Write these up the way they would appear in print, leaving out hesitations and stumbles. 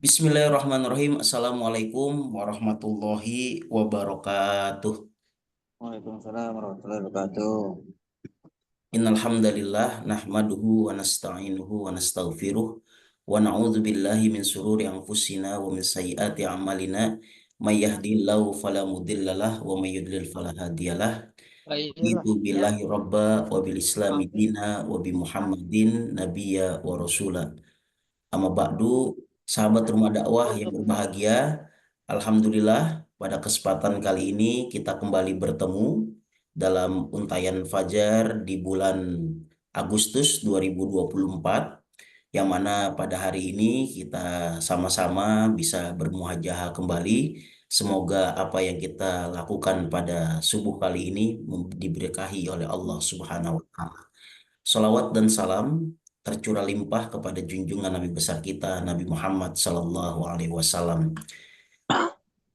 Bismillahirrahmanirrahim. Assalamualaikum warahmatullahi wabarakatuh. Waalaikumsalam warahmatullahi wabarakatuh. Innal hamdalillah nahmaduhu wa nasta'inuhu wa nastaghfiruh wa na'udzu billahi min sururi anfusina wa min sayyiati a'malina may yahdihillahu fala mudhillalah wa may yudlil fala hadiyalah. Itu billahi rabba wa bil islami dina wa bi Muhammadin nabiyya wa rasula. Amma ba'du, sahabat rumah dakwah yang berbahagia, Alhamdulillah pada kesempatan kali ini kita kembali bertemu dalam untayan Fajar di bulan Agustus 2024, yang mana pada hari ini kita sama-sama bisa bermuhajahah kembali. Semoga apa yang kita lakukan pada subuh kali ini diberkahi oleh Allah Subhanahu wa Ta'ala. Salawat dan salam tercurah limpah kepada junjungan Nabi besar kita, Nabi Muhammad Sallallahu Alaihi Wasallam.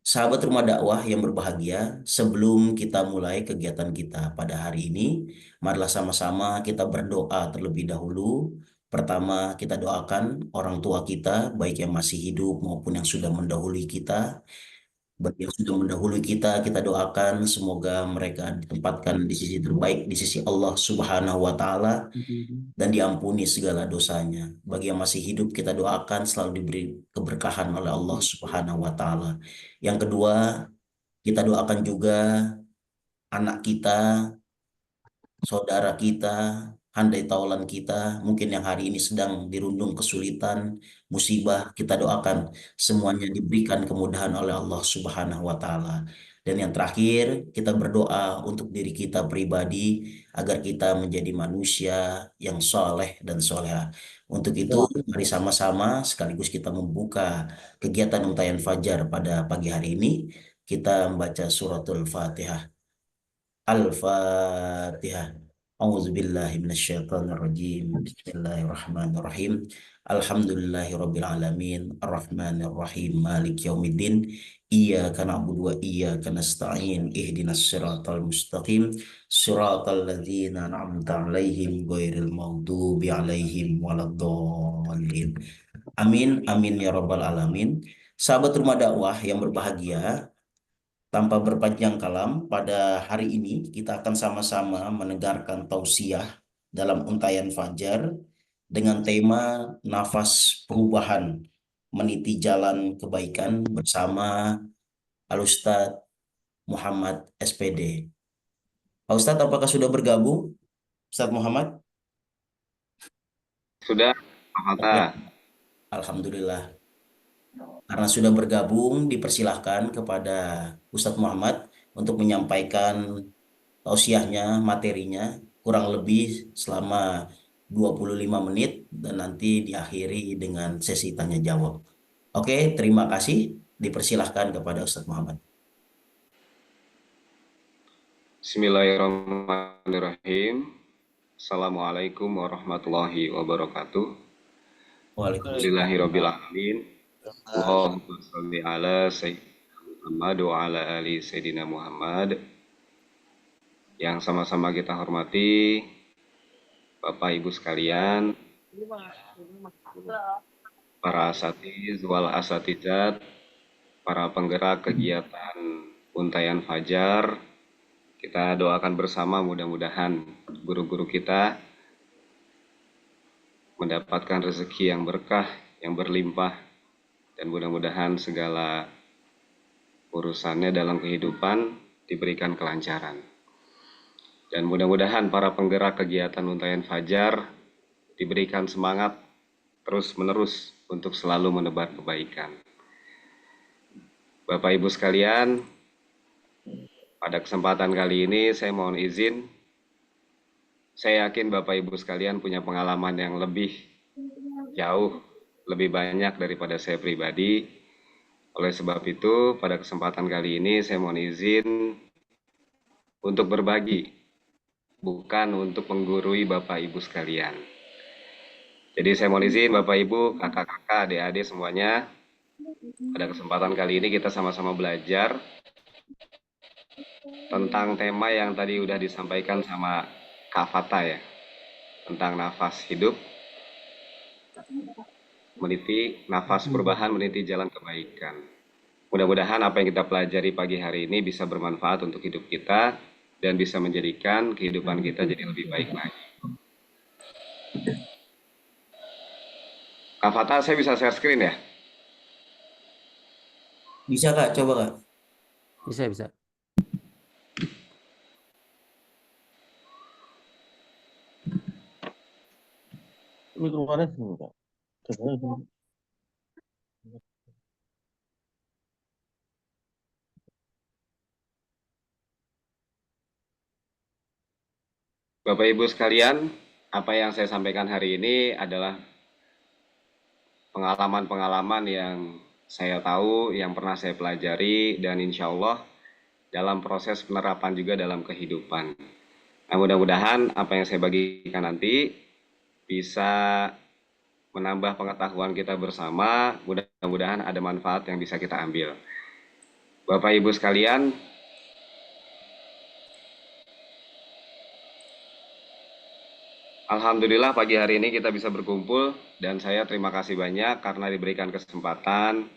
Sahabat rumah dakwah yang berbahagia, sebelum kita mulai kegiatan kita pada hari ini, marilah sama-sama kita berdoa terlebih dahulu. Pertama, kita doakan orang tua kita, baik yang masih hidup maupun yang sudah mendahului kita. Bagi yang sudah mendahului kita, kita doakan semoga mereka ditempatkan di sisi terbaik, di sisi Allah Subhanahu wa Ta'ala, dan diampuni segala dosanya. Bagi yang masih hidup, kita doakan selalu diberi keberkahan oleh Allah Subhanahu wa Ta'ala. Yang kedua, kita doakan juga anak kita, saudara kita, handai taulan kita, mungkin yang hari ini sedang dirundung kesulitan, musibah, kita doakan semuanya diberikan kemudahan oleh Allah Subhanahu wa Ta'ala. Dan yang terakhir, kita berdoa untuk diri kita pribadi agar kita menjadi manusia yang soleh dan soleha. Untuk itu, mari sama-sama sekaligus kita membuka kegiatan untayan fajar pada pagi hari ini. Kita membaca suratul Fatihah. Al-Fatihah. A'udzubillahi minasyaitonirrajim. Bismillahirrahmanirrahim. Alhamdulillahirabbil alamin. Arrahmanirrahim. Maliki yaumiddin. Iyyaka na'budu wa iyyaka nasta'in. Ihdinas siratal mustaqim. Siratal ladzina an'amta 'alaihim ghairil maghdubi 'alaihim waladdallin. Amin amin ya rabbal alamin. Sahabat rumah dakwah yang berbahagia, tanpa berpanjang kalam, pada hari ini kita akan sama-sama mendengarkan tausiah dalam untayan Fajar dengan tema nafas perubahan meniti jalan kebaikan bersama Al-Ustadz Muhammad SPD. Pak Ustadz, apakah sudah bergabung? Ustadz Muhammad? Sudah, Pak Hatta. Oke, Alhamdulillah. Karena sudah bergabung, dipersilahkan kepada Ustadz Muhammad untuk menyampaikan tausiahnya, materinya, kurang lebih selama 25 menit dan nanti diakhiri dengan sesi tanya jawab. Oke, terima kasih. Dipersilahkan kepada Ustadz Muhammad. Bismillahirrahmanirrahim. Assalamualaikum warahmatullahi wabarakatuh. Waalaikumsalam. Alhamdulillahirabbil alamin. Allahumma shalli ala sayyidina Muhammad wa ala ali sayyidina Muhammad. Yang sama-sama kita hormati Bapak Ibu sekalian, para asatiz wal asatizat, para penggerak kegiatan untayan fajar. Kita doakan bersama mudah-mudahan guru-guru kita mendapatkan rezeki yang berkah, yang berlimpah, dan mudah-mudahan segala urusannya dalam kehidupan diberikan kelancaran. Dan mudah-mudahan para penggerak kegiatan untayan fajar diberikan semangat terus-menerus untuk selalu menebar kebaikan. Bapak Ibu sekalian, pada kesempatan kali ini saya mohon izin, saya yakin Bapak Ibu sekalian punya pengalaman yang lebih jauh, lebih banyak daripada saya pribadi. Oleh sebab itu, pada kesempatan kali ini saya mohon izin untuk berbagi, bukan untuk menggurui Bapak Ibu sekalian. Jadi saya mohon izin Bapak Ibu, kakak-kakak, adik-adik semuanya, pada kesempatan kali ini kita sama-sama belajar tentang tema yang tadi udah disampaikan sama Kak Fata ya, tentang nafas hidup. meniti nafas perubahan, meniti jalan kebaikan. Mudah-mudahan apa yang kita pelajari pagi hari ini bisa bermanfaat untuk hidup kita dan bisa menjadikan kehidupan kita jadi lebih baik lagi. Kak Fatah, saya bisa share screen ya? Bisa Kak, coba Kak. Bisa, bisa. Mikrofonnya sini, Kak. Bapak Ibu sekalian, apa yang saya sampaikan hari ini adalah pengalaman-pengalaman yang saya tahu, yang pernah saya pelajari, dan insya Allah dalam proses penerapan juga dalam kehidupan. Nah, mudah-mudahan apa yang saya bagikan nanti bisa menambah pengetahuan kita bersama, mudah-mudahan ada manfaat yang bisa kita ambil. Bapak Ibu sekalian, alhamdulillah pagi hari ini kita bisa berkumpul dan saya terima kasih banyak karena diberikan kesempatan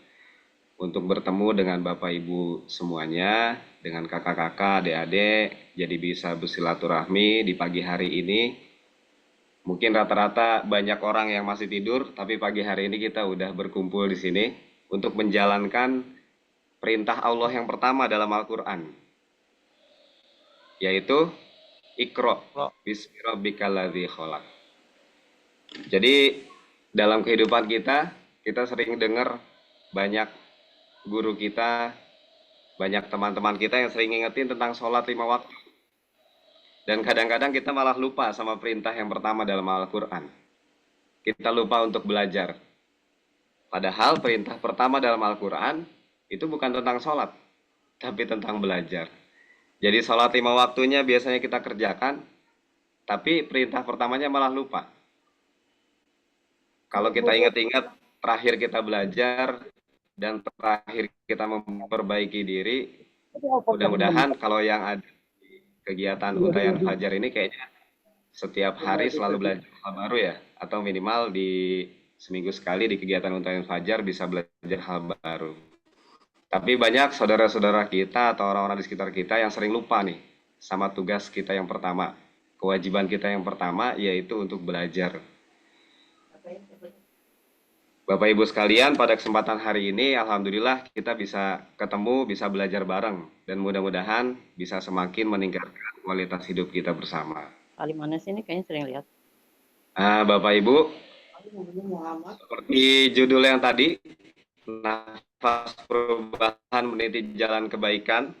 untuk bertemu dengan Bapak Ibu semuanya, dengan kakak-kakak, adik-adik, jadi bisa bersilaturahmi di pagi hari ini. Mungkin rata-rata banyak orang yang masih tidur, tapi pagi hari ini kita udah berkumpul di sini untuk menjalankan perintah Allah yang pertama dalam Al-Quran, yaitu Iqra bismi rabbikal ladzi khalaq. Jadi dalam kehidupan kita sering dengar banyak guru kita, banyak teman-teman kita yang sering ngingetin tentang sholat 5 waktu. Dan kadang-kadang kita malah lupa sama perintah yang pertama dalam Al-Quran. Kita lupa untuk belajar. Padahal perintah pertama dalam Al-Quran itu bukan tentang sholat, tapi tentang belajar. Jadi sholat 5 waktunya biasanya kita kerjakan, tapi perintah pertamanya malah lupa. Kalau kita ingat-ingat, terakhir kita belajar, dan terakhir kita memperbaiki diri, mudah-mudahan kalau yang ada kegiatan Untayan Fajar ini kayaknya setiap hari selalu belajar hal baru ya, atau minimal di seminggu sekali di kegiatan Untayan Fajar bisa belajar hal baru. Tapi banyak saudara-saudara kita atau orang-orang di sekitar kita yang sering lupa nih sama tugas kita yang pertama. Kewajiban kita yang pertama yaitu untuk belajar. Bapak Ibu sekalian, pada kesempatan hari ini alhamdulillah kita bisa ketemu, bisa belajar bareng, dan mudah-mudahan bisa semakin meningkatkan kualitas hidup kita bersama. Kali mana sih ini kayaknya sering lihat. Bapak Ibu, seperti judul yang tadi, nafas perubahan meniti jalan kebaikan.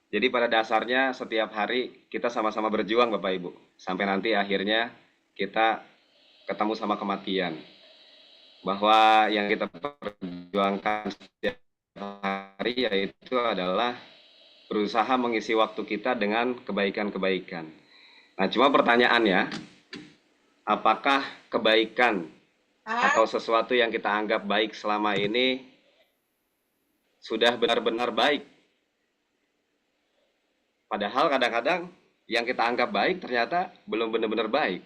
Jadi pada dasarnya setiap hari kita sama-sama berjuang Bapak Ibu, sampai nanti akhirnya kita ketemu sama kematian. Bahwa yang kita perjuangkan setiap hari yaitu adalah berusaha mengisi waktu kita dengan kebaikan-kebaikan. Nah, cuma pertanyaannya, apakah kebaikan atau sesuatu yang kita anggap baik selama ini sudah benar-benar baik? Padahal kadang-kadang yang kita anggap baik ternyata belum benar-benar baik.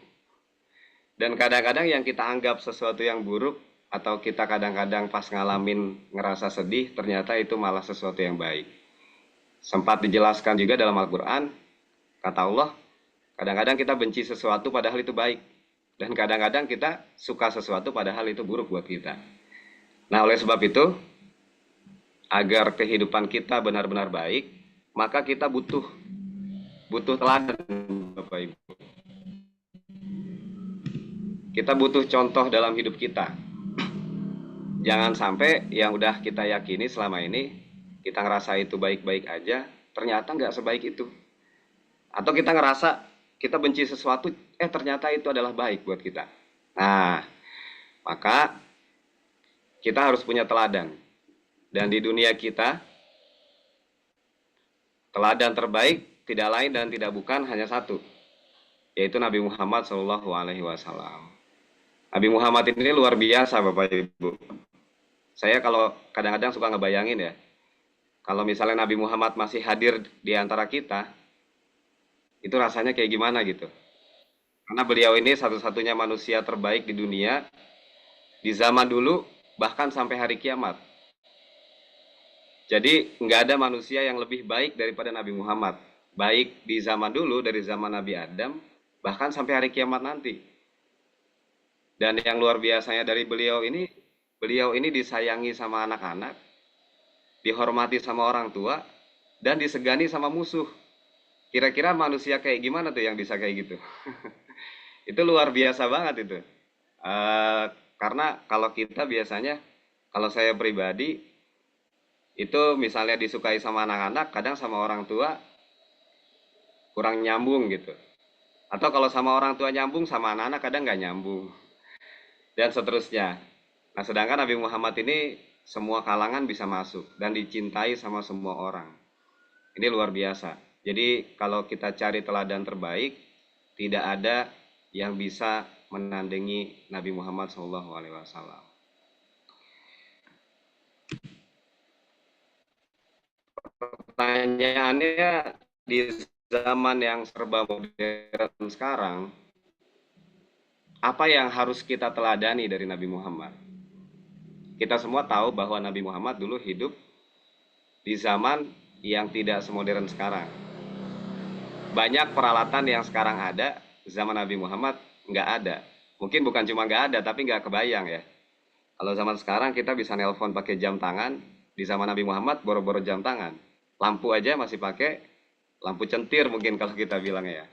Dan kadang-kadang yang kita anggap sesuatu yang buruk atau kita kadang-kadang pas ngalamin ngerasa sedih, ternyata itu malah sesuatu yang baik. Sempat dijelaskan juga dalam Al-Quran, kata Allah, kadang-kadang kita benci sesuatu padahal itu baik. Dan kadang-kadang kita suka sesuatu padahal itu buruk buat kita. Nah, oleh sebab itu, agar kehidupan kita benar-benar baik, maka kita butuh teladan, Bapak Ibu. Kita butuh contoh dalam hidup kita. Jangan sampai yang udah kita yakini selama ini, kita ngerasa itu baik-baik aja, ternyata nggak sebaik itu. Atau kita ngerasa kita benci sesuatu, ternyata itu adalah baik buat kita. Nah, maka kita harus punya teladan. Dan di dunia kita, teladan terbaik tidak lain dan tidak bukan hanya satu, yaitu Nabi Muhammad SAW. Nabi Muhammad ini luar biasa Bapak Ibu. Saya kalau kadang-kadang suka ngebayangin ya, kalau misalnya Nabi Muhammad masih hadir di antara kita, itu rasanya kayak gimana gitu. Karena beliau ini satu-satunya manusia terbaik di dunia di zaman dulu bahkan sampai hari kiamat. Jadi nggak ada manusia yang lebih baik daripada Nabi Muhammad. Baik di zaman dulu, dari zaman Nabi Adam, bahkan sampai hari kiamat nanti. Dan yang luar biasanya dari beliau ini disayangi sama anak-anak, dihormati sama orang tua, dan disegani sama musuh. Kira-kira manusia kayak gimana tuh yang bisa kayak gitu? Itu luar biasa banget itu. Karena kalau kita biasanya, kalau saya pribadi, itu misalnya disukai sama anak-anak, kadang sama orang tua kurang nyambung gitu. Atau kalau sama orang tua nyambung, sama anak-anak kadang nggak nyambung. Dan seterusnya. Nah, sedangkan Nabi Muhammad ini semua kalangan bisa masuk dan dicintai sama semua orang. Ini luar biasa. Jadi kalau kita cari teladan terbaik, tidak ada yang bisa menandingi Nabi Muhammad SAW. Pertanyaannya, di zaman yang serba modern sekarang, apa yang harus kita teladani dari Nabi Muhammad? Kita semua tahu bahwa Nabi Muhammad dulu hidup di zaman yang tidak semodern sekarang. Banyak peralatan yang sekarang ada, zaman Nabi Muhammad nggak ada. Mungkin bukan cuma nggak ada, tapi nggak kebayang ya. Kalau zaman sekarang kita bisa nelpon pakai jam tangan, di zaman Nabi Muhammad boro-boro jam tangan. Lampu aja masih pakai lampu centir mungkin kalau kita bilang ya.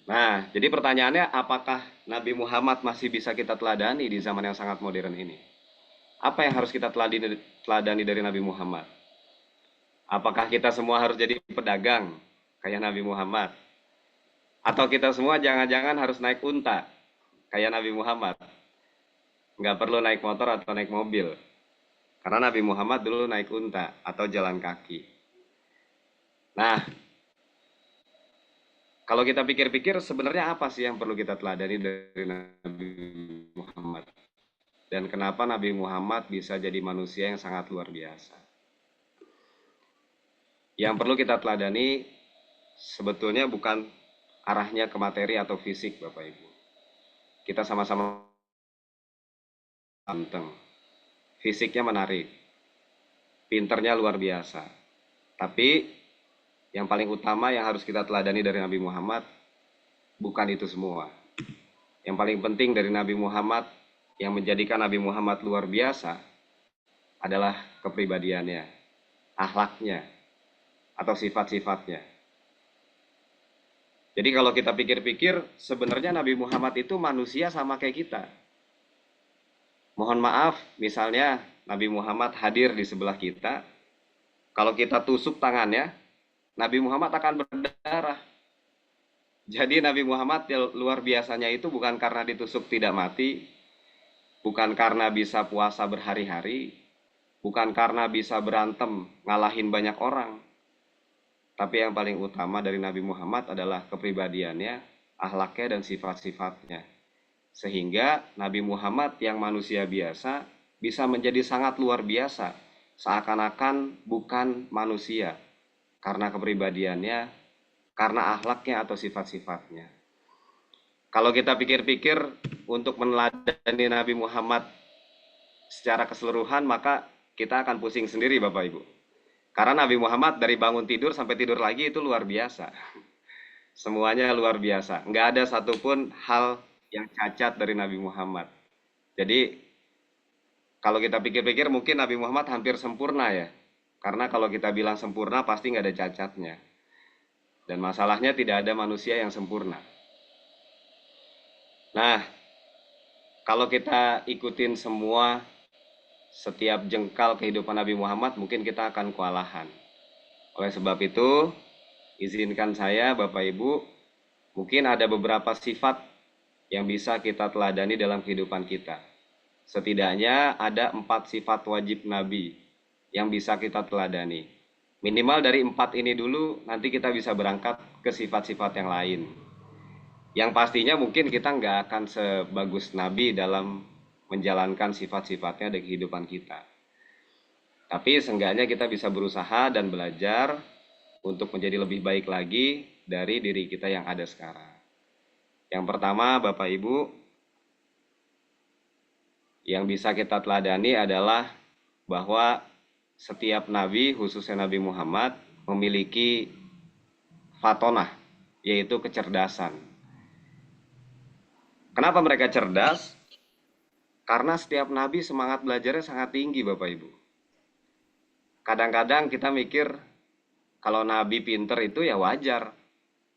Nah, jadi pertanyaannya, apakah Nabi Muhammad masih bisa kita teladani di zaman yang sangat modern ini? Apa yang harus kita teladani dari Nabi Muhammad? Apakah kita semua harus jadi pedagang kayak Nabi Muhammad? Atau kita semua jangan-jangan harus naik unta kayak Nabi Muhammad? Nggak perlu naik motor atau naik mobil. Karena Nabi Muhammad dulu naik unta atau jalan kaki. Nah, kalau kita pikir-pikir, sebenarnya apa sih yang perlu kita teladani dari Nabi Muhammad? Dan kenapa Nabi Muhammad bisa jadi manusia yang sangat luar biasa? Yang perlu kita teladani sebetulnya bukan arahnya ke materi atau fisik, Bapak Ibu. Kita sama-sama ganteng. Fisiknya menarik. Pinternya luar biasa. Tapi yang paling utama yang harus kita teladani dari Nabi Muhammad bukan itu semua. Yang paling penting dari Nabi Muhammad, yang menjadikan Nabi Muhammad luar biasa, adalah kepribadiannya, akhlaknya, atau sifat-sifatnya. Jadi kalau kita pikir-pikir, sebenarnya Nabi Muhammad itu manusia sama kayak kita. Mohon maaf, misalnya Nabi Muhammad hadir di sebelah kita, kalau kita tusuk tangannya, Nabi Muhammad akan berdarah. Jadi Nabi Muhammad luar biasanya itu bukan karena ditusuk tidak mati, bukan karena bisa puasa berhari-hari, bukan karena bisa berantem ngalahin banyak orang. Tapi yang paling utama dari Nabi Muhammad adalah kepribadiannya, akhlaknya, dan sifat-sifatnya. Sehingga Nabi Muhammad yang manusia biasa bisa menjadi sangat luar biasa, seakan-akan bukan manusia, karena kepribadiannya, karena akhlaknya atau sifat-sifatnya. Kalau kita pikir-pikir, untuk meneladani Nabi Muhammad secara keseluruhan, maka kita akan pusing sendiri, Bapak Ibu. Karena Nabi Muhammad dari bangun tidur sampai tidur lagi itu luar biasa. Semuanya luar biasa. Nggak ada satupun hal yang cacat dari Nabi Muhammad. Jadi kalau kita pikir-pikir mungkin Nabi Muhammad hampir sempurna ya. Karena kalau kita bilang sempurna pasti nggak ada cacatnya. Dan masalahnya tidak ada manusia yang sempurna. Nah, kalau kita ikutin semua setiap jengkal kehidupan Nabi Muhammad, mungkin kita akan kewalahan. Oleh sebab itu, izinkan saya, Bapak Ibu, mungkin ada beberapa sifat yang bisa kita teladani dalam kehidupan kita. Setidaknya ada 4 sifat wajib Nabi yang bisa kita teladani. Minimal dari 4 ini dulu, nanti kita bisa berangkat ke sifat-sifat yang lain. Yang pastinya mungkin kita nggak akan sebagus Nabi dalam menjalankan sifat-sifatnya di kehidupan kita. Tapi seenggaknya kita bisa berusaha dan belajar untuk menjadi lebih baik lagi dari diri kita yang ada sekarang. Yang pertama, Bapak Ibu, yang bisa kita teladani adalah bahwa setiap nabi, khususnya Nabi Muhammad, memiliki fatonah, yaitu kecerdasan. Kenapa mereka cerdas? Karena setiap nabi semangat belajarnya sangat tinggi, Bapak Ibu. Kadang-kadang kita mikir kalau nabi pinter itu ya wajar.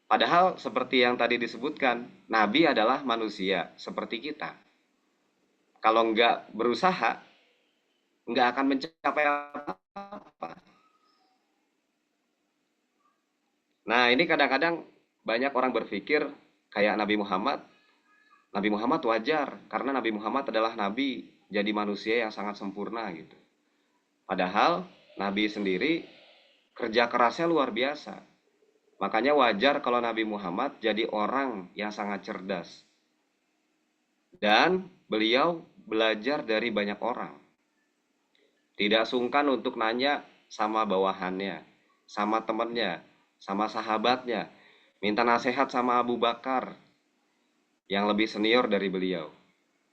Padahal seperti yang tadi disebutkan, nabi adalah manusia seperti kita. Kalau nggak berusaha, nggak akan mencapai apa-apa. Nah, ini kadang-kadang banyak orang berpikir kayak Nabi Muhammad. Nabi Muhammad wajar, karena Nabi Muhammad adalah nabi, jadi manusia yang sangat sempurna gitu. Padahal Nabi sendiri kerja kerasnya luar biasa. Makanya wajar kalau Nabi Muhammad jadi orang yang sangat cerdas. Dan beliau belajar dari banyak orang. Tidak sungkan untuk nanya sama bawahannya, sama temennya, sama sahabatnya. Minta nasihat sama Abu Bakar yang lebih senior dari beliau.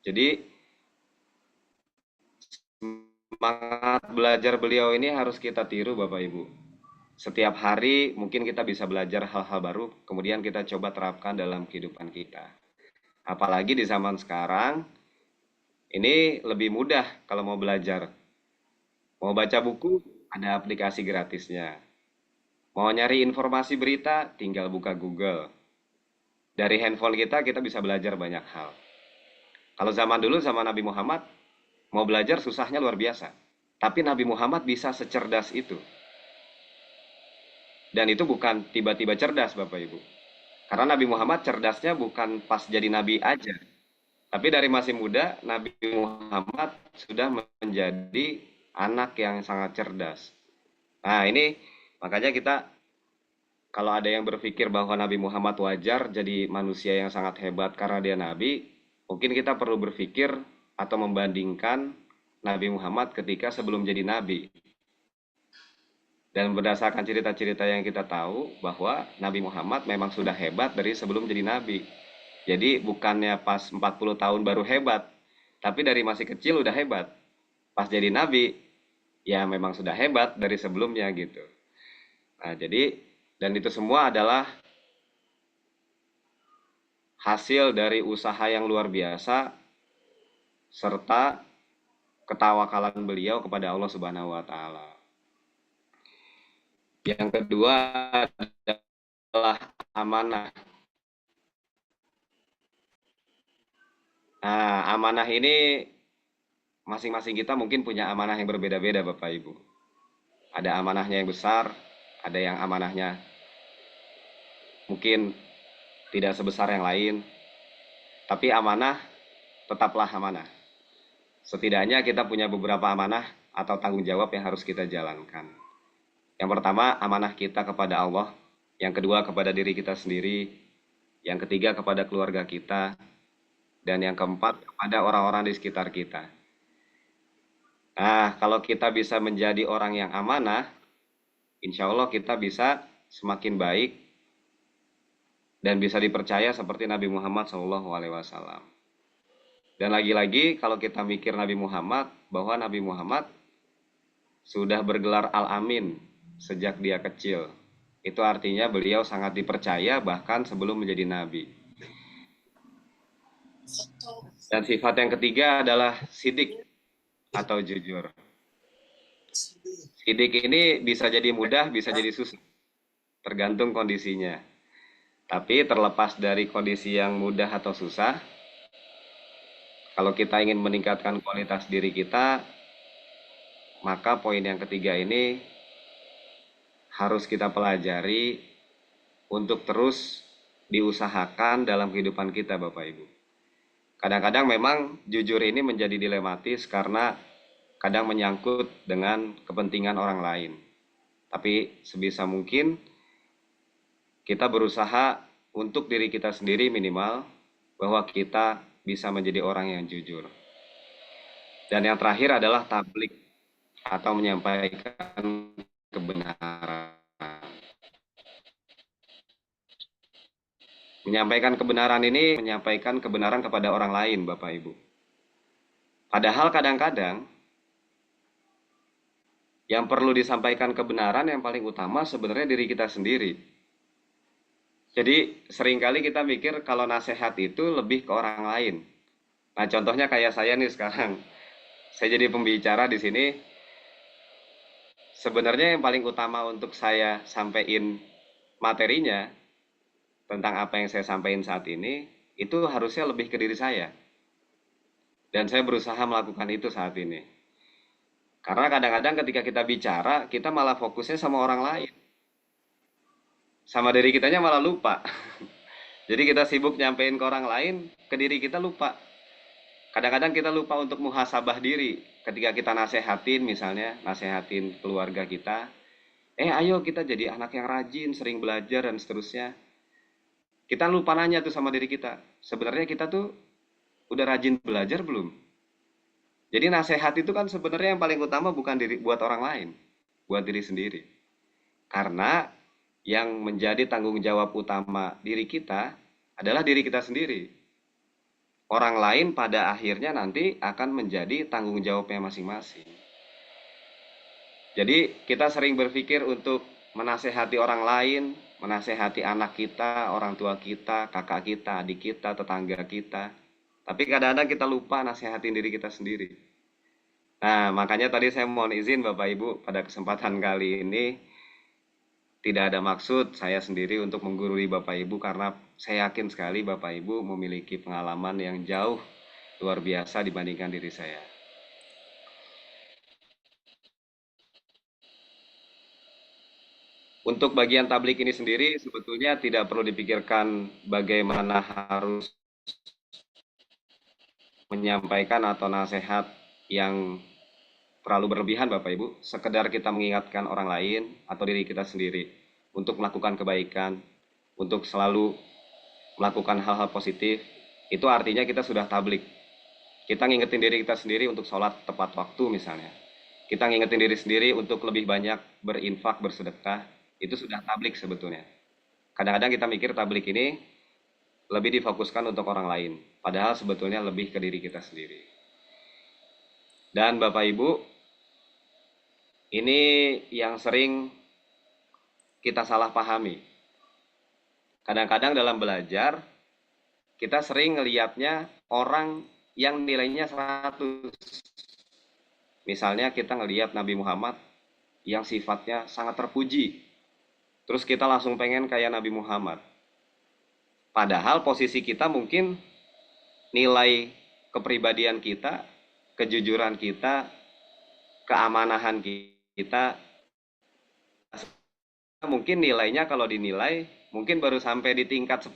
Jadi semangat belajar beliau ini harus kita tiru, Bapak Ibu. Setiap hari mungkin kita bisa belajar hal-hal baru, kemudian kita coba terapkan dalam kehidupan kita. Apalagi di zaman sekarang, ini lebih mudah kalau mau belajar. Mau baca buku, ada aplikasi gratisnya. Mau nyari informasi berita, tinggal buka Google. Dari handphone kita bisa belajar banyak hal. Kalau zaman dulu, zaman Nabi Muhammad, mau belajar susahnya luar biasa. Tapi Nabi Muhammad bisa secerdas itu. Dan itu bukan tiba-tiba cerdas, Bapak Ibu. Karena Nabi Muhammad cerdasnya bukan pas jadi nabi aja. Tapi dari masih muda, Nabi Muhammad sudah menjadi anak yang sangat cerdas. Nah, ini makanya kita kalau ada yang berpikir bahwa Nabi Muhammad wajar jadi manusia yang sangat hebat karena dia nabi, mungkin kita perlu berpikir atau membandingkan Nabi Muhammad ketika sebelum jadi nabi. Dan berdasarkan cerita-cerita yang kita tahu bahwa Nabi Muhammad memang sudah hebat dari sebelum jadi nabi. Jadi bukannya pas 40 tahun baru hebat, tapi dari masih kecil udah hebat. Pas jadi nabi, ya memang sudah hebat dari sebelumnya gitu. Nah, jadi dan itu semua adalah hasil dari usaha yang luar biasa serta ketawakalan beliau kepada Allah Subhanahu wa taala. Yang kedua adalah amanah. Nah, amanah ini masing-masing kita mungkin punya amanah yang berbeda-beda, Bapak Ibu. Ada amanahnya yang besar, ada yang amanahnya mungkin tidak sebesar yang lain. Tapi amanah tetaplah amanah. Setidaknya kita punya beberapa amanah atau tanggung jawab yang harus kita jalankan. Yang pertama, amanah kita kepada Allah. Yang kedua, kepada diri kita sendiri. Yang ketiga, kepada keluarga kita. Dan yang keempat, kepada orang-orang di sekitar kita. Nah, kalau kita bisa menjadi orang yang amanah, insya Allah kita bisa semakin baik dan bisa dipercaya seperti Nabi Muhammad SAW. Dan lagi-lagi, kalau kita mikir Nabi Muhammad, bahwa Nabi Muhammad sudah bergelar Al-Amin sejak dia kecil. Itu artinya beliau sangat dipercaya bahkan sebelum menjadi nabi. Dan sifat yang ketiga adalah sidik atau jujur. Sidik ini bisa jadi mudah, bisa jadi susah. Tergantung kondisinya. Tapi terlepas dari kondisi yang mudah atau susah, kalau kita ingin meningkatkan kualitas diri kita, maka poin yang ketiga ini harus kita pelajari untuk terus diusahakan dalam kehidupan kita, Bapak Ibu. Kadang-kadang memang jujur ini menjadi dilematis karena kadang menyangkut dengan kepentingan orang lain. Tapi sebisa mungkin kita berusaha untuk diri kita sendiri minimal bahwa kita bisa menjadi orang yang jujur. Dan yang terakhir adalah tablik atau menyampaikan kebenaran. Menyampaikan kebenaran ini menyampaikan kebenaran kepada orang lain, Bapak Ibu. Padahal kadang-kadang yang perlu disampaikan kebenaran yang paling utama sebenarnya diri kita sendiri. Jadi seringkali kita mikir kalau nasihat itu lebih ke orang lain. Nah, contohnya kayak saya nih sekarang. Saya jadi pembicara di sini. Sebenarnya yang paling utama untuk saya sampaikan materinya tentang apa yang saya sampaikan saat ini, itu harusnya lebih ke diri saya. Dan saya berusaha melakukan itu saat ini. Karena kadang-kadang ketika kita bicara, kita malah fokusnya sama orang lain. Sama diri kitanya malah lupa. Jadi kita sibuk nyampein ke orang lain, ke diri kita lupa. Kadang-kadang kita lupa untuk muhasabah diri. Ketika kita nasehatin misalnya, nasehatin keluarga kita, ayo kita jadi anak yang rajin, sering belajar dan seterusnya. Kita lupa nanya tuh sama diri kita, sebenarnya kita tuh udah rajin belajar belum? Jadi nasehat itu kan sebenarnya yang paling utama bukan buat orang lain, buat diri sendiri. Karena yang menjadi tanggung jawab utama diri kita adalah diri kita sendiri. Orang lain pada akhirnya nanti akan menjadi tanggung jawabnya masing-masing. Jadi kita sering berpikir untuk menasehati orang lain, menasehati anak kita, orang tua kita, kakak kita, adik kita, tetangga kita. Tapi kadang-kadang kita lupa nasehatin diri kita sendiri. Nah, makanya tadi saya mohon izin Bapak Ibu pada kesempatan kali ini tidak ada maksud saya sendiri untuk menggurui Bapak Ibu karena saya yakin sekali Bapak Ibu memiliki pengalaman yang jauh luar biasa dibandingkan diri saya. Untuk bagian tablik ini sendiri sebetulnya tidak perlu dipikirkan bagaimana harus menyampaikan atau nasihat yang terlalu berlebihan Bapak Ibu. Sekedar kita mengingatkan orang lain atau diri kita sendiri untuk melakukan kebaikan, untuk selalu melakukan hal-hal positif, itu artinya kita sudah tablik. Kita ngingetin diri kita sendiri untuk sholat tepat waktu misalnya. Kita ngingetin diri sendiri untuk lebih banyak berinfak, bersedekah, itu sudah tablik sebetulnya. Kadang-kadang kita mikir tablik ini lebih difokuskan untuk orang lain, padahal sebetulnya lebih ke diri kita sendiri. Dan Bapak Ibu, ini yang sering kita salah pahami. Kadang-kadang dalam belajar, kita sering ngelihatnya orang yang nilainya 100. Misalnya kita ngelihat Nabi Muhammad yang sifatnya sangat terpuji. Terus kita langsung pengen kayak Nabi Muhammad. Padahal posisi kita mungkin nilai kepribadian kita, kejujuran kita, keamanahan kita, mungkin nilainya kalau dinilai mungkin baru sampai di tingkat 10.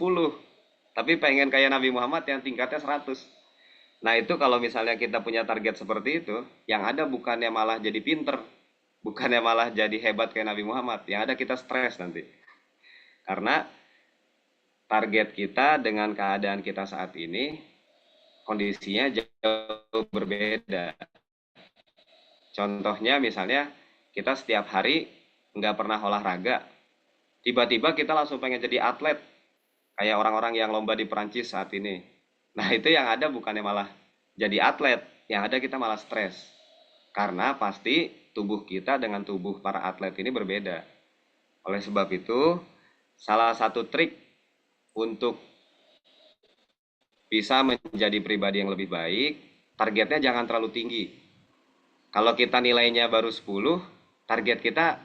Tapi pengen kayak Nabi Muhammad yang tingkatnya 100. Nah itu kalau misalnya kita punya target seperti itu, yang ada bukannya malah jadi pinter, bukannya malah jadi hebat kayak Nabi Muhammad, yang ada kita stres nanti. Karena target kita dengan keadaan kita saat ini, kondisinya jauh berbeda. Contohnya misalnya, kita setiap hari nggak pernah olahraga, tiba-tiba kita langsung pengen jadi atlet, kayak orang-orang yang lomba di Perancis saat ini. Nah itu yang ada bukannya malah jadi atlet, yang ada kita malah stres. Karena pasti tubuh kita dengan tubuh para atlet ini berbeda. Oleh sebab itu, salah satu trik untuk bisa menjadi pribadi yang lebih baik, targetnya jangan terlalu tinggi. Kalau kita nilainya baru 10, target kita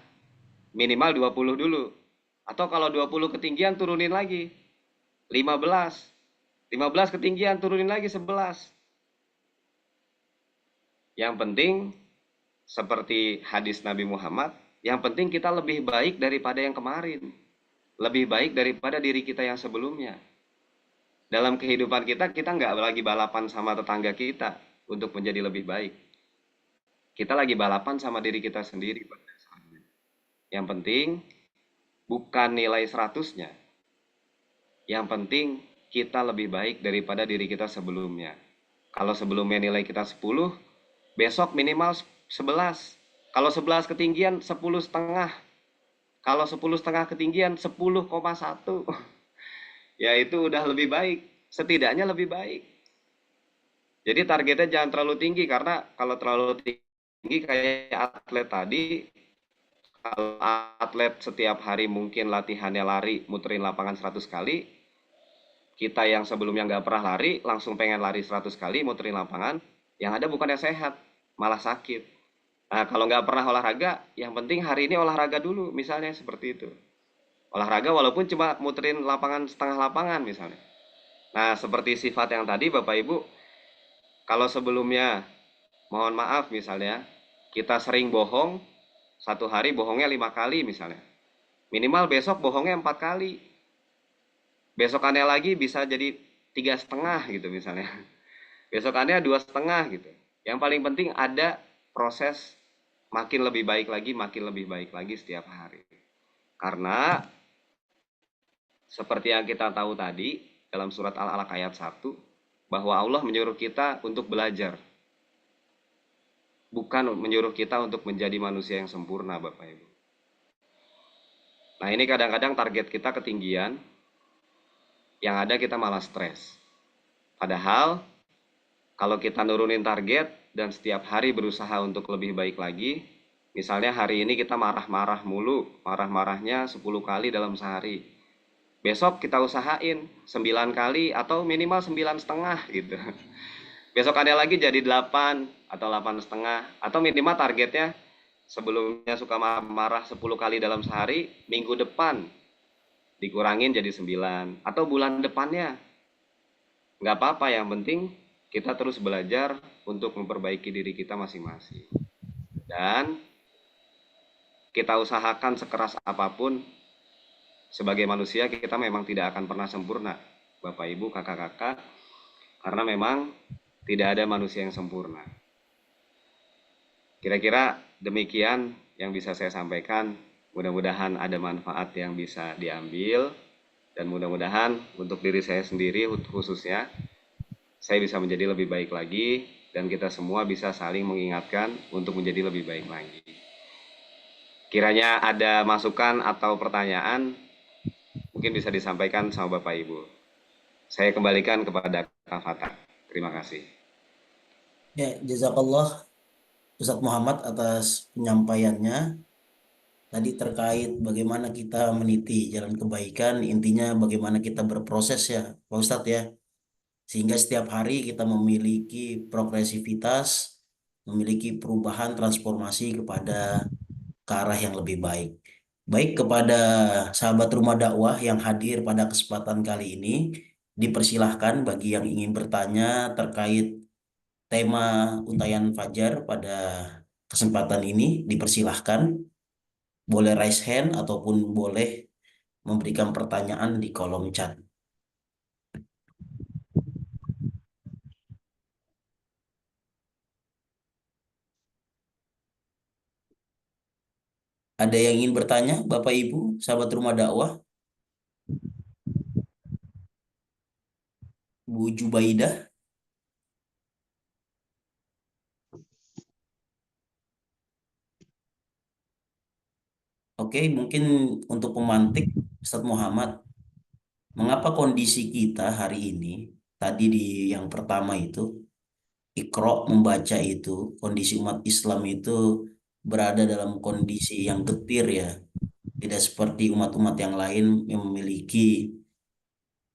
minimal 20 dulu. Atau kalau 20 ketinggian turunin lagi. 15 ketinggian turunin lagi 11. Yang penting seperti hadis Nabi Muhammad, yang penting kita lebih baik daripada yang kemarin. Lebih baik daripada diri kita yang sebelumnya. Dalam kehidupan kita nggak lagi balapan sama tetangga kita untuk menjadi lebih baik. Kita lagi balapan sama diri kita sendiri. Yang penting bukan nilai 100-nya. Yang penting kita lebih baik daripada diri kita sebelumnya. Kalau sebelumnya nilai kita 10, besok minimal 11. Kalau 11 ketinggian 10,5. Kalau 10,5 ketinggian 10,1. Ya itu udah lebih baik. Setidaknya lebih baik. Jadi targetnya jangan terlalu tinggi, karena kalau terlalu tinggi kayak atlet tadi, kalau atlet setiap hari mungkin latihannya lari, muterin lapangan 100 kali, kita yang sebelumnya nggak pernah lari, langsung pengen lari 100 kali, muterin lapangan, yang ada bukannya sehat, malah sakit. Nah, kalau nggak pernah olahraga, yang penting hari ini olahraga dulu, misalnya seperti itu. Olahraga walaupun cuma muterin lapangan setengah lapangan misalnya. Nah, seperti sifat yang tadi Bapak Ibu, kalau sebelumnya, mohon maaf misalnya, kita sering bohong, satu hari bohongnya 5 kali misalnya. Minimal besok bohongnya 4 kali. Besokannya lagi bisa jadi 3,5 gitu misalnya. Besokannya 2,5 gitu. Yang paling penting ada proses makin lebih baik lagi, makin lebih baik lagi setiap hari. Karena seperti yang kita tahu tadi dalam surat Al-Alaq ayat 1, bahwa Allah menyuruh kita untuk belajar, bukan menyuruh kita untuk menjadi manusia yang sempurna, Bapak Ibu. Nah, ini kadang-kadang target kita ketinggian, yang ada kita malah stres. Padahal kalau kita nurunin target dan setiap hari berusaha untuk lebih baik lagi, misalnya hari ini kita marah-marah mulu, marah-marahnya 10 kali dalam sehari. Besok kita usahain 9 kali atau minimal 9,5 gitu. Besok ada lagi jadi 8 atau 8,5, atau minimal targetnya sebelumnya suka marah 10 kali dalam sehari, minggu depan dikurangin jadi 9, atau bulan depannya. Nggak apa-apa, yang penting kita terus belajar untuk memperbaiki diri kita masing-masing. Dan kita usahakan sekeras apapun, sebagai manusia kita memang tidak akan pernah sempurna, Bapak Ibu, kakak-kakak, karena memang tidak ada manusia yang sempurna. Kira-kira demikian yang bisa saya sampaikan. Mudah-mudahan ada manfaat yang bisa diambil, dan mudah-mudahan untuk diri saya sendiri khususnya, saya bisa menjadi lebih baik lagi, dan kita semua bisa saling mengingatkan untuk menjadi lebih baik lagi. Kiranya ada masukan atau pertanyaan, mungkin bisa disampaikan sama Bapak Ibu. Saya kembalikan kepada Kak Fatah. Terima kasih. Ya, jazakallah Ustadz Muhammad atas penyampaiannya. Tadi terkait bagaimana kita meniti jalan kebaikan, intinya bagaimana kita berproses ya, Pak Ustadz ya. Sehingga setiap hari kita memiliki progresivitas, memiliki perubahan transformasi kepada ke arah yang lebih baik. Baik, kepada sahabat rumah dakwah yang hadir pada kesempatan kali ini, dipersilahkan bagi yang ingin bertanya terkait tema Untayan Fajar pada kesempatan ini, dipersilahkan. Boleh raise hand ataupun boleh memberikan pertanyaan di kolom chat. Ada yang ingin bertanya, Bapak Ibu, sahabat rumah dakwah, Bu Jubaidah? Oke, mungkin untuk pemantik, Ustadz Muhammad, mengapa kondisi kita hari ini, tadi di yang pertama itu, Iqra membaca itu, kondisi umat Islam itu berada dalam kondisi yang getir ya, tidak seperti umat-umat yang lain yang memiliki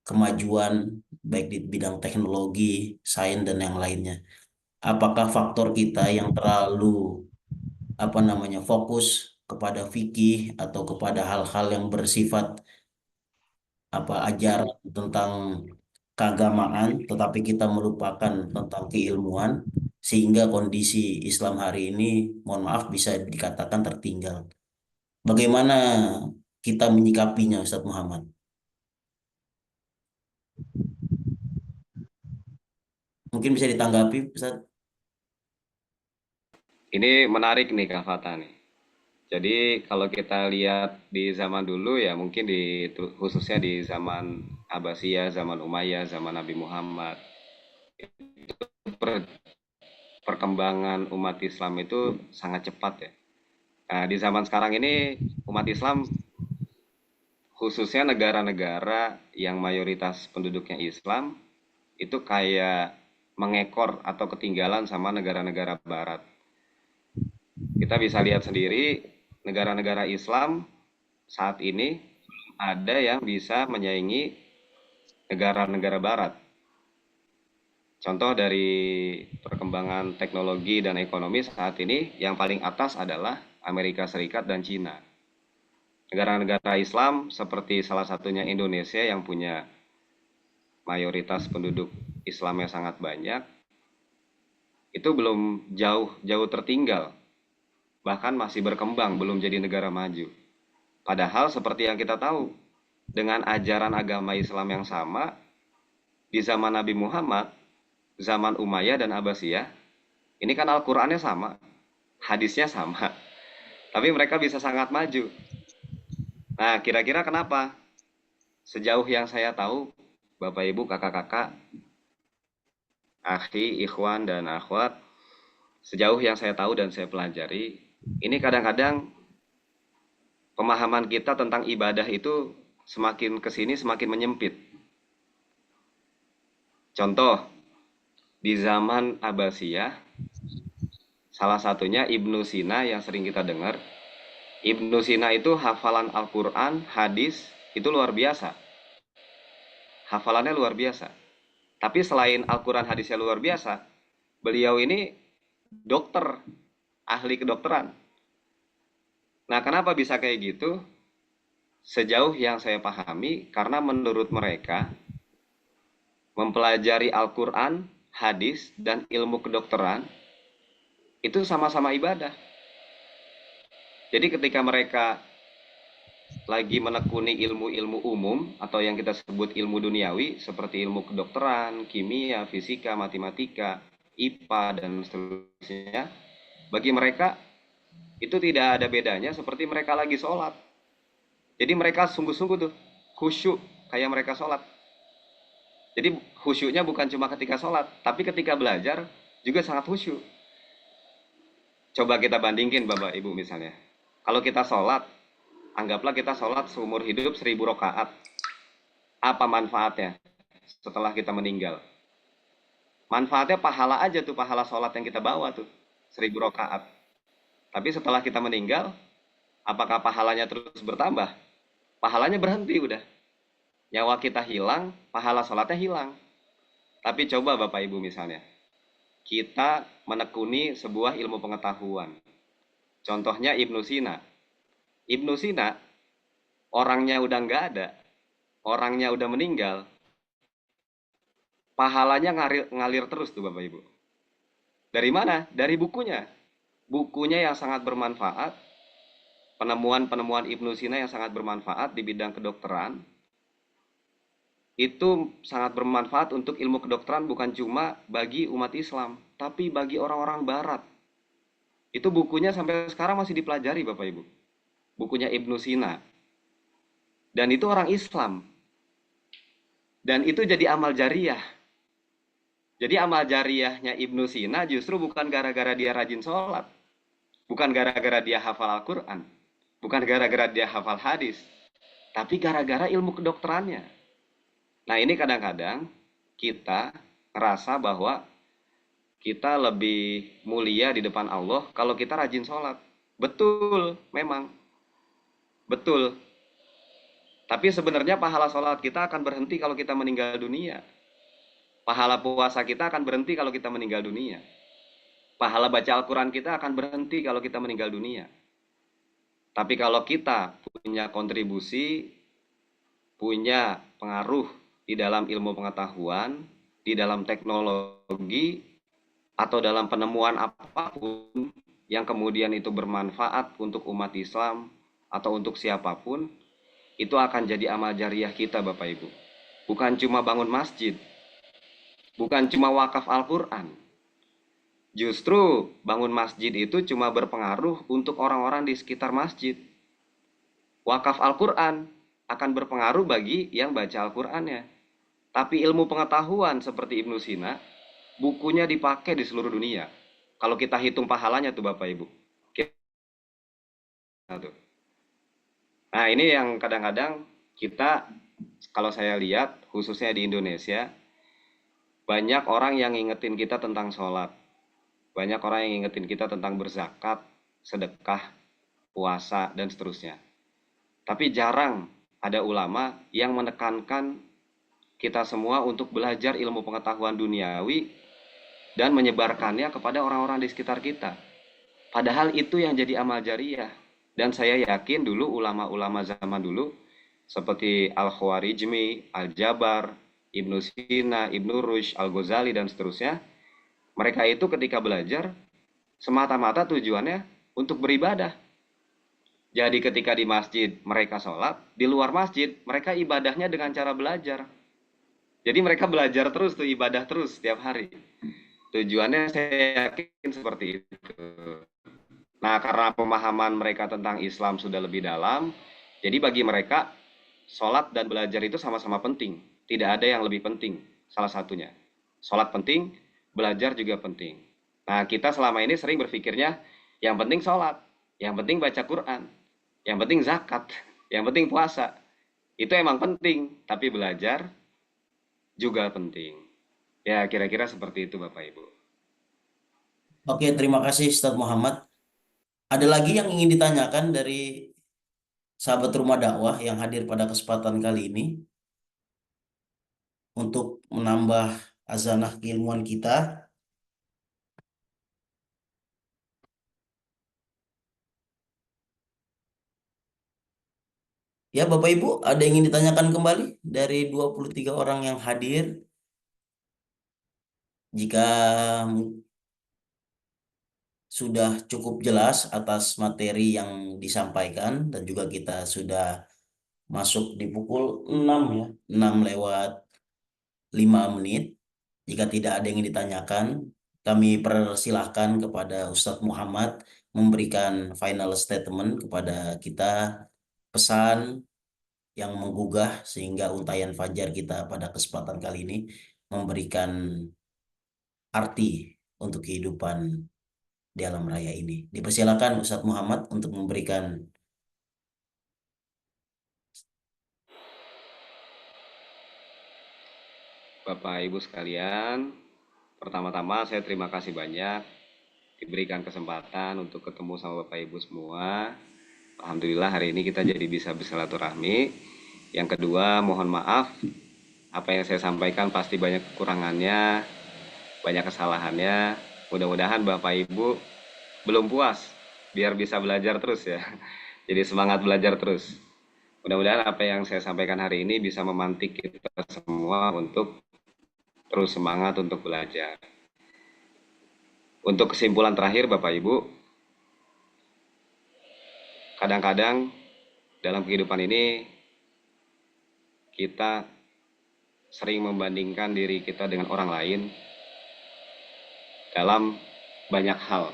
kemajuan baik di bidang teknologi, sains dan yang lainnya. Apakah faktor kita yang terlalu fokus kepada fikih atau kepada hal-hal yang bersifat ajaran tentang keagamaan, tetapi kita melupakan tentang keilmuan, sehingga kondisi Islam hari ini, mohon maaf, bisa dikatakan tertinggal. Bagaimana kita menyikapinya, Ustadz Muhammad? Mungkin bisa ditanggapi, Ustadz. Ini menarik nih Kak Fatah nih. Jadi kalau kita lihat di zaman dulu ya, mungkin khususnya di zaman Abbasiyah, zaman Umayyah, zaman Nabi Muhammad, perkembangan umat Islam itu sangat cepat ya. Nah, di zaman sekarang ini umat Islam, khususnya negara-negara yang mayoritas penduduknya Islam, itu kayak mengekor atau ketinggalan sama negara-negara barat. Kita bisa lihat sendiri, negara-negara Islam saat ini ada yang bisa menyaingi negara-negara barat. Contoh dari perkembangan teknologi dan ekonomi saat ini, yang paling atas adalah Amerika Serikat dan Cina. Negara-negara Islam seperti salah satunya Indonesia yang punya mayoritas penduduk Islamnya sangat banyak, itu belum jauh tertinggal, bahkan masih berkembang, belum jadi negara maju. Padahal seperti yang kita tahu, dengan ajaran agama Islam yang sama, di zaman Nabi Muhammad, zaman Umayyah dan Abbasiyah, ini kan Al-Qur'annya sama, hadisnya sama, tapi mereka bisa sangat maju. Nah, kira-kira kenapa? Sejauh yang saya tahu, Bapak Ibu, kakak-kakak, akhi, ikhwan, dan akhwat, sejauh yang saya tahu dan saya pelajari, ini kadang-kadang pemahaman kita tentang ibadah itu semakin kesini semakin menyempit. Contoh, di zaman Abbasiyah, salah satunya Ibnu Sina yang sering kita dengar. Ibnu Sina itu hafalan Al-Quran, hadis, itu luar biasa. Hafalannya luar biasa. Tapi selain Al-Quran, hadisnya luar biasa, beliau ini dokter, ahli kedokteran. Nah, kenapa bisa kayak gitu? Sejauh yang saya pahami, karena menurut mereka, mempelajari Al-Quran, hadis, dan ilmu kedokteran, itu sama-sama ibadah. Jadi ketika mereka lagi menekuni ilmu-ilmu umum, atau yang kita sebut ilmu duniawi, seperti ilmu kedokteran, kimia, fisika, matematika, IPA, dan seterusnya, bagi mereka, itu tidak ada bedanya seperti mereka lagi sholat. Jadi mereka sungguh-sungguh tuh, khusyuk, kayak mereka sholat. Jadi khusyuknya bukan cuma ketika sholat, tapi ketika belajar juga sangat khusyuk. Coba kita bandingin Bapak Ibu misalnya. Kalau kita sholat, anggaplah kita sholat seumur hidup 1000 rakaat. Apa manfaatnya setelah kita meninggal? Manfaatnya pahala aja tuh, pahala sholat yang kita bawa tuh, 1000 rakaat. Tapi setelah kita meninggal, apakah pahalanya terus bertambah? Pahalanya berhenti udah. Nyawa kita hilang, pahala sholatnya hilang. Tapi coba Bapak Ibu misalnya, kita menekuni sebuah ilmu pengetahuan. Contohnya Ibnu Sina. Ibnu Sina, orangnya udah nggak ada, orangnya udah meninggal, pahalanya ngalir terus tuh Bapak Ibu. Dari mana? Dari bukunya. Bukunya yang sangat bermanfaat, penemuan-penemuan Ibnu Sina yang sangat bermanfaat di bidang kedokteran, itu sangat bermanfaat untuk ilmu kedokteran bukan cuma bagi umat Islam, tapi bagi orang-orang Barat. Itu bukunya sampai sekarang masih dipelajari Bapak Ibu. Bukunya Ibnu Sina. Dan itu orang Islam. Dan itu jadi amal jariah. Jadi amal jariahnya Ibnu Sina justru bukan gara-gara dia rajin sholat. Bukan gara-gara dia hafal Al-Quran. Bukan gara-gara dia hafal hadis. Tapi gara-gara ilmu kedokterannya. Nah ini kadang-kadang kita ngerasa bahwa kita lebih mulia di depan Allah kalau kita rajin sholat. Betul, memang. Betul. Tapi sebenarnya pahala sholat kita akan berhenti kalau kita meninggal dunia. Pahala puasa kita akan berhenti kalau kita meninggal dunia. Pahala baca Al-Quran kita akan berhenti kalau kita meninggal dunia. Tapi kalau kita punya kontribusi, punya pengaruh di dalam ilmu pengetahuan, di dalam teknologi, atau dalam penemuan apapun yang kemudian itu bermanfaat untuk umat Islam atau untuk siapapun, itu akan jadi amal jariah kita Bapak Ibu. Bukan cuma bangun masjid, bukan cuma wakaf Al-Quran. Justru bangun masjid itu cuma berpengaruh untuk orang-orang di sekitar masjid. Wakaf Al-Quran akan berpengaruh bagi yang baca Al-Qurannya. Tapi ilmu pengetahuan seperti Ibnu Sina, bukunya dipakai di seluruh dunia. Kalau kita hitung pahalanya tuh Bapak Ibu. Nah ini yang kadang-kadang kita, kalau saya lihat khususnya di Indonesia, banyak orang yang ngingetin kita tentang sholat. Banyak orang yang ngingetin kita tentang berzakat, sedekah, puasa, dan seterusnya. Tapi jarang ada ulama yang menekankan kita semua untuk belajar ilmu pengetahuan duniawi dan menyebarkannya kepada orang-orang di sekitar kita. Padahal itu yang jadi amal jariah. Dan saya yakin dulu ulama-ulama zaman dulu seperti Al-Khwarizmi, Al-Jabar, Ibnu Sina, Ibnu Rushd, Al-Ghazali, dan seterusnya, mereka itu ketika belajar semata-mata tujuannya untuk beribadah. Jadi ketika di masjid mereka sholat, di luar masjid mereka ibadahnya dengan cara belajar. Jadi mereka belajar terus tuh, ibadah terus setiap hari. Tujuannya saya yakin seperti itu. Nah, karena pemahaman mereka tentang Islam sudah lebih dalam, jadi bagi mereka sholat dan belajar itu sama-sama penting. Tidak ada yang lebih penting, salah satunya. Sholat penting, belajar juga penting. Nah, kita selama ini sering berpikirnya, yang penting sholat, yang penting baca Quran, yang penting zakat, yang penting puasa. Itu emang penting, tapi belajar juga penting. Ya, kira-kira seperti itu Bapak Ibu. Oke, terima kasih Ustadz Muhammad. Ada lagi yang ingin ditanyakan dari sahabat rumah dakwah yang hadir pada kesempatan kali ini untuk menambah azanah keilmuan kita? Ya, Bapak Ibu, ada yang ingin ditanyakan kembali dari 23 orang yang hadir? Jika sudah cukup jelas atas materi yang disampaikan dan juga kita sudah masuk di pukul 6 ya, 6 lewat 5 menit. Jika tidak ada yang ditanyakan, kami persilahkan kepada Ustadz Muhammad memberikan final statement kepada kita, pesan yang menggugah sehingga untayan fajar kita pada kesempatan kali ini memberikan arti untuk kehidupan di alam raya ini. Dipersilakan Ustadz Muhammad untuk memberikan. Bapak Ibu sekalian, pertama-tama saya terima kasih banyak diberikan kesempatan untuk ketemu sama Bapak Ibu semua. Alhamdulillah hari ini kita jadi bisa bersilaturahmi. Yang kedua, mohon maaf apa yang saya sampaikan pasti banyak kekurangannya, banyak kesalahannya. Mudah-mudahan Bapak Ibu belum puas, biar bisa belajar terus ya. Jadi semangat belajar terus. Mudah-mudahan apa yang saya sampaikan hari ini bisa memantik kita semua untuk terus semangat untuk belajar. Untuk kesimpulan terakhir Bapak Ibu, kadang-kadang dalam kehidupan ini kita sering membandingkan diri kita dengan orang lain dalam banyak hal.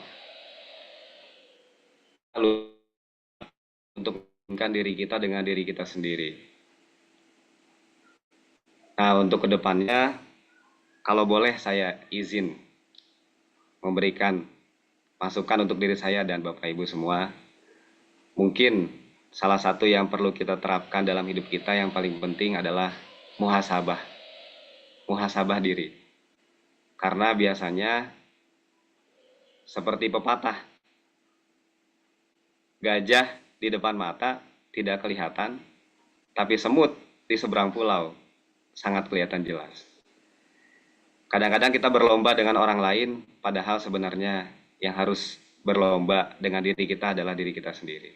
Lalu untuk membandingkan diri kita dengan diri kita sendiri. Nah, untuk kedepannya, kalau boleh saya izin memberikan masukan untuk diri saya dan Bapak Ibu semua. Mungkin salah satu yang perlu kita terapkan dalam hidup kita yang paling penting adalah muhasabah. Muhasabah diri. Karena biasanya seperti pepatah, gajah di depan mata tidak kelihatan, tapi semut di seberang pulau sangat kelihatan jelas. Kadang-kadang kita berlomba dengan orang lain, padahal sebenarnya yang harus berlomba dengan diri kita adalah diri kita sendiri.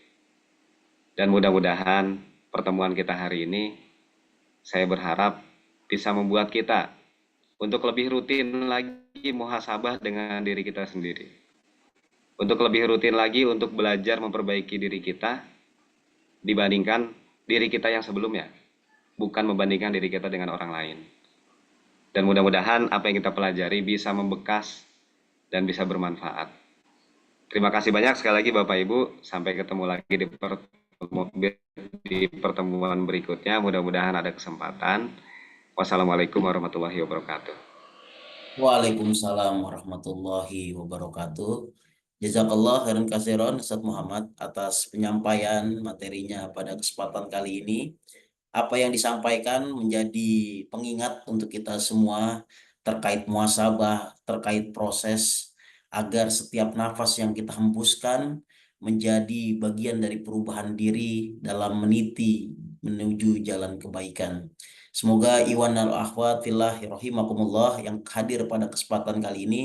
Dan mudah-mudahan pertemuan kita hari ini, saya berharap bisa membuat kita untuk lebih rutin lagi muhasabah dengan diri kita sendiri. Untuk lebih rutin lagi untuk belajar memperbaiki diri kita dibandingkan diri kita yang sebelumnya. Bukan membandingkan diri kita dengan orang lain. Dan mudah-mudahan apa yang kita pelajari bisa membekas dan bisa bermanfaat. Terima kasih banyak sekali lagi Bapak Ibu. Sampai ketemu lagi di pertemuan berikutnya. Mudah-mudahan ada kesempatan. Wassalamualaikum warahmatullahi wabarakatuh. Waalaikumsalam warahmatullahi wabarakatuh. Jazakallah khairan katsiran Ustadz Muhammad atas penyampaian materinya pada kesempatan kali ini. Apa yang disampaikan menjadi pengingat untuk kita semua terkait muhasabah, terkait proses agar setiap nafas yang kita hembuskan menjadi bagian dari perubahan diri dalam meniti menuju jalan kebaikan. Semoga Iwan dan akhwat fillah rahimakumullah yang hadir pada kesempatan kali ini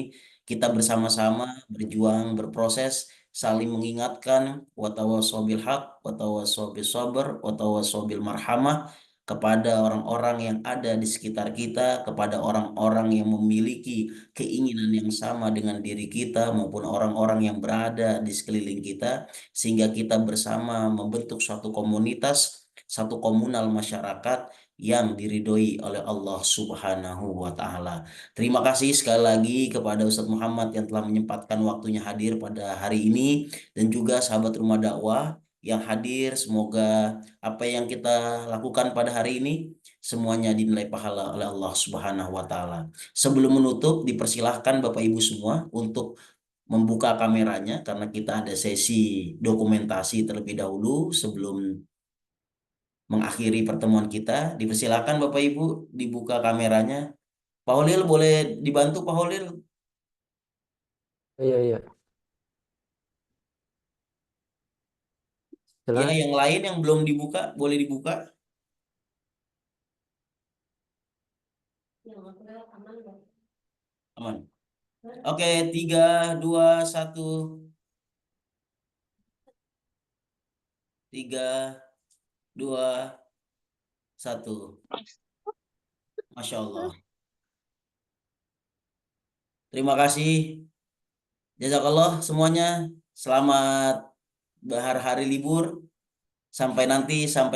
kita bersama-sama berjuang, berproses, saling mengingatkan watawasau bil haq, watawasau bis sabr, watawasau bil marhamah kepada orang-orang yang ada di sekitar kita, kepada orang-orang yang memiliki keinginan yang sama dengan diri kita maupun orang-orang yang berada di sekeliling kita, sehingga kita bersama membentuk suatu komunitas, satu komunal masyarakat yang diridhoi oleh Allah Subhanahu wa Ta'ala. Terima kasih sekali lagi kepada Ustadz Muhammad yang telah menyempatkan waktunya hadir pada hari ini, dan juga sahabat rumah dakwah yang hadir. Semoga apa yang kita lakukan pada hari ini semuanya dinilai pahala oleh Allah Subhanahu wa Ta'ala. Sebelum menutup, dipersilahkan Bapak Ibu semua untuk membuka kameranya karena kita ada sesi dokumentasi terlebih dahulu sebelum mengakhiri pertemuan kita. Dipersilakan Bapak Ibu dibuka kameranya. Pak Holil boleh dibantu Pak Holil? Iya, iya. Ya, Jelas. yang lain yang belum dibuka boleh dibuka. Aman. Oke, 3, 2, 1. 3, 2, 1. Masya Allah. Terima kasih. Jazakallah semuanya. Selamat berhari libur. Sampai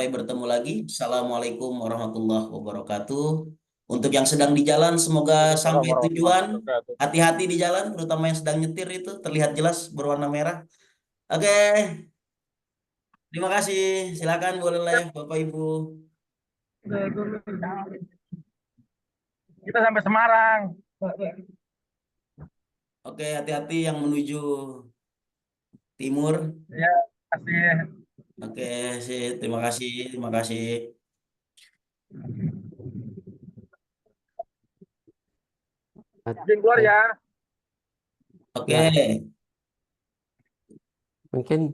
bertemu lagi. Assalamualaikum warahmatullahi wabarakatuh. Untuk yang sedang di jalan, semoga Waalaikumsalam sampai warahmatullahi tujuan. wabarakatuh. Hati-hati di jalan, terutama yang sedang nyetir itu terlihat jelas berwarna merah. Oke, terima kasih. Silakan boleh Bapak Ibu. Kita sampai Semarang. Oke, hati-hati yang menuju timur. Ya, kasih. Oke, sih. Terima kasih. Terima kasih. Izin keluar ya. Oke. Ya, mungkin